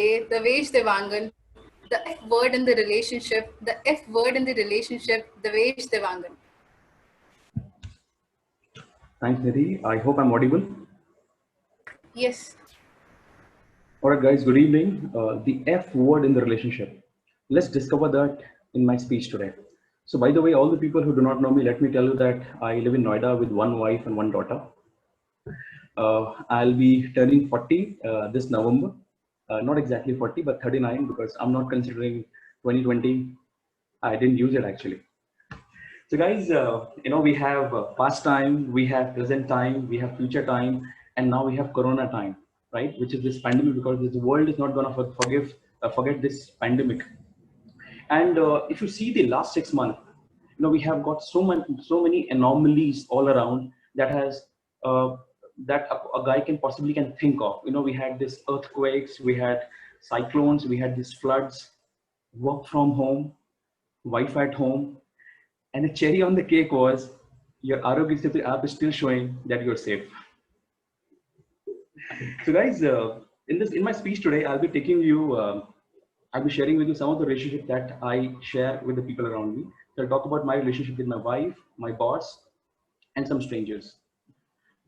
today, Devesh Dewangan. The F word in the relationship, Devesh Dewangan. Thanks, Nidhi. I hope I'm audible. Yes. All right, guys, good evening. The F word in the relationship. Let's discover that in my speech today. So, by the way, all the people who do not know me, let me tell you that I live in Noida with one wife and one daughter. I'll be turning 40 this November. Not exactly 40, but 39 because I'm not considering 2020. I didn't use it actually. So guys, we have past time, we have present time, we have future time, and now we have Corona time, right? Which is this pandemic, because this world is not going to forget this pandemic. And if you see the last 6 months, we have got so many anomalies all around that has that a guy can think of. We had this earthquakes, we had cyclones, we had these floods, work from home, wife at home, and the cherry on the cake was your Arogya Setu app is still showing that you're safe. So guys, in my speech today, I'll be sharing with you some of the relationship that I share with the people around me. So I'll talk about my relationship with my wife, my boss, and some strangers.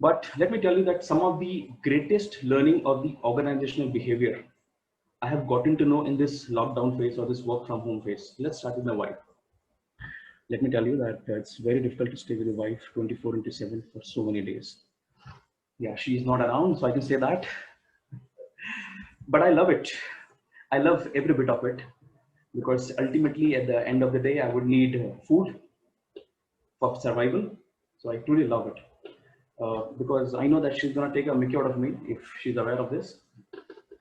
But let me tell you that some of the greatest learning of the organizational behavior I have gotten to know in this lockdown phase or this work from home phase. Let's start with my wife. Let me tell you that it's very difficult to stay with your wife 24/7 for so many days. Yeah, she's not around, so I can say that. But I love it. I love every bit of it because ultimately at the end of the day, I would need food for survival. So I truly love it because I know that she's going to take a mickey out of me if she's aware of this.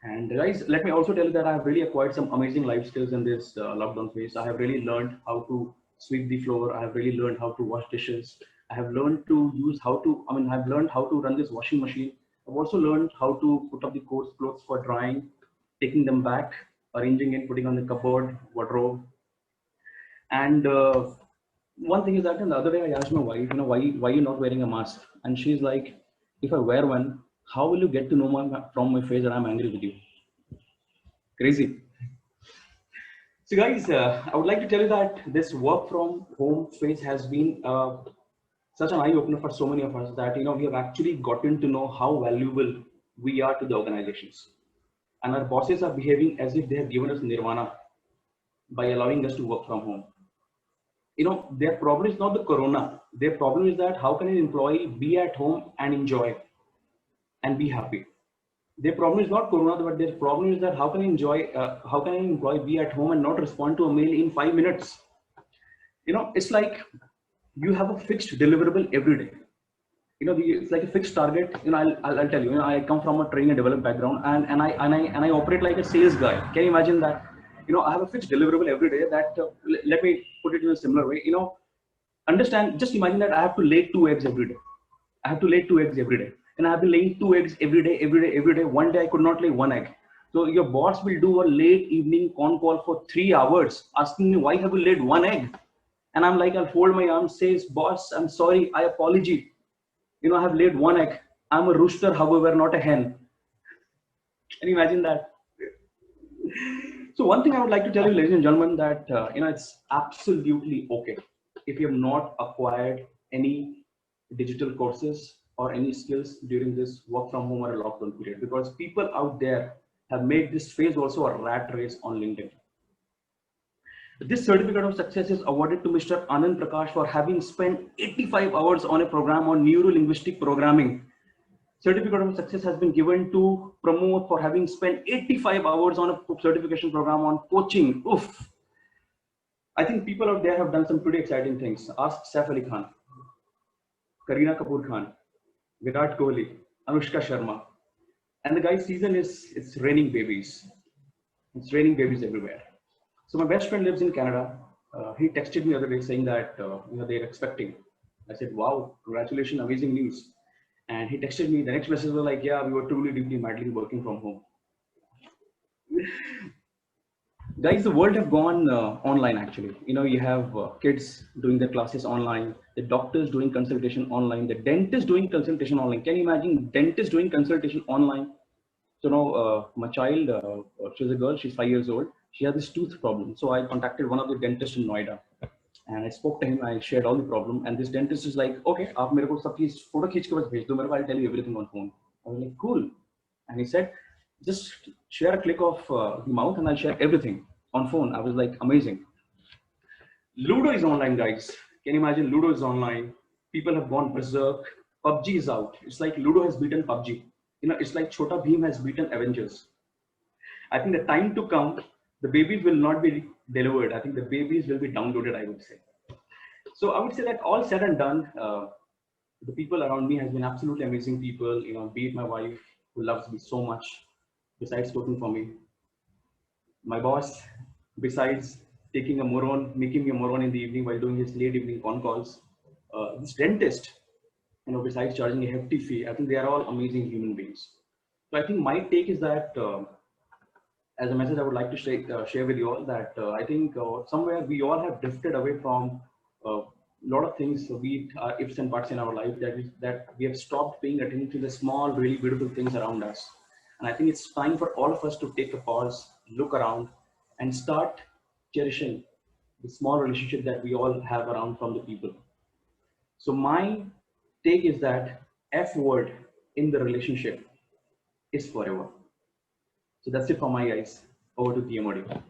And guys, let me also tell you that I have really acquired some amazing life skills in this lockdown phase. I have really learned how to sweep the floor. I have really learned how to wash dishes. I have learned to I've learned how to run this washing machine. I've also learned how to put up the clothes for drying, taking them back, arranging it, putting on the cupboard, wardrobe. And one thing is that the other day I asked my wife, why you not wearing a mask? And she's like, if I wear one, how will you get to know from my face that I'm angry with you? Crazy. So guys, I would like to tell you that this work from home phase has been such an eye opener for so many of us that we have actually gotten to know how valuable we are to the organizations, and our bosses are behaving as if they have given us nirvana by allowing us to work from home. Their problem is not the corona. Their problem is that how can an employee be at home and enjoy and be happy? Their problem is not corona, but their problem is that how can an employee be at home and not respond to a mail in 5 minutes? It's like you have a fixed deliverable every day. It's like a fixed target. I'll tell you. I come from a training and development background, and I operate like a sales guy. Can you imagine that? I have a fixed deliverable every day. That let me put it in a similar way. Understand? Just imagine that I have to lay 2 eggs every day. I have to lay 2 eggs every day, and I have been laying 2 eggs every day. One day I could not lay 1 egg. So your boss will do a late evening con call for 3 hours, asking me why have you laid 1 egg, and I'm like, I'll fold my arms, says, boss, I'm sorry, I apologize. I have laid 1 egg. I'm a rooster, however, not a hen. Can you imagine that? So one thing I would like to tell you, ladies and gentlemen, that it's absolutely okay if you have not acquired any digital courses or any skills during this work from home or a lockdown period, because people out there have made this phase also a rat race on LinkedIn. This certificate of success is awarded to Mr. Anand Prakash for having spent 85 hours on a program on neuro-linguistic programming. Certificate of success has been given to Pramod for having spent 85 hours on a certification program on coaching. Oof. I think people out there have done some pretty exciting things. Ask Saif Ali Khan, Kareena Kapoor Khan, Virat Kohli, Anushka Sharma. And the guy's season it's raining babies. It's raining babies everywhere. So my best friend lives in Canada. He texted me the other day saying that they're expecting. I said, wow, congratulations, amazing news. And he texted me, the next message was like, yeah, we were truly deeply madly working from home. Guys, the world have gone online actually. You have kids doing their classes online, the doctors doing consultation online, the dentist doing consultation online. Can you imagine dentist doing consultation online? So now my child, she's a girl, she's 5 years old. She has this tooth problem. So I contacted one of the dentists in Noida, and I spoke to him. I shared all the problem, and this dentist is like, okay, आप मेरे को सब चीज photo खींच के बस भेज दो मेरे को, I'll tell you everything on phone. I was like, cool. And he said, just share a click of the mouth, and I'll share everything on phone. I was like, amazing. Ludo is online, guys. Can you imagine? Ludo is online. People have gone berserk. PUBG is out. It's like Ludo has beaten PUBG. You know, it's like Chota Bheem has beaten Avengers. I think the time to come, the babies will not be delivered. I think the babies will be downloaded, I would say. So I would say that all said and done, the people around me has been absolutely amazing people. You know, be it my wife who loves me so much, besides cooking for me, my boss, besides taking a moron, making me a moron in the evening while doing his late evening con calls, this dentist, you know, besides charging a hefty fee, I think they are all amazing human beings. So I think my take is that, as a message I would like to share with you all, that I think somewhere we all have drifted away from a lot of things, be it ifs and buts in our life, that we have stopped paying attention to the small, really beautiful things around us. And I think it's time for all of us to take a pause, look around, and start cherishing the small relationship that we all have around from the people. So my take is that F word in the relationship is forever. So that's it for my guys. Over to TMOD.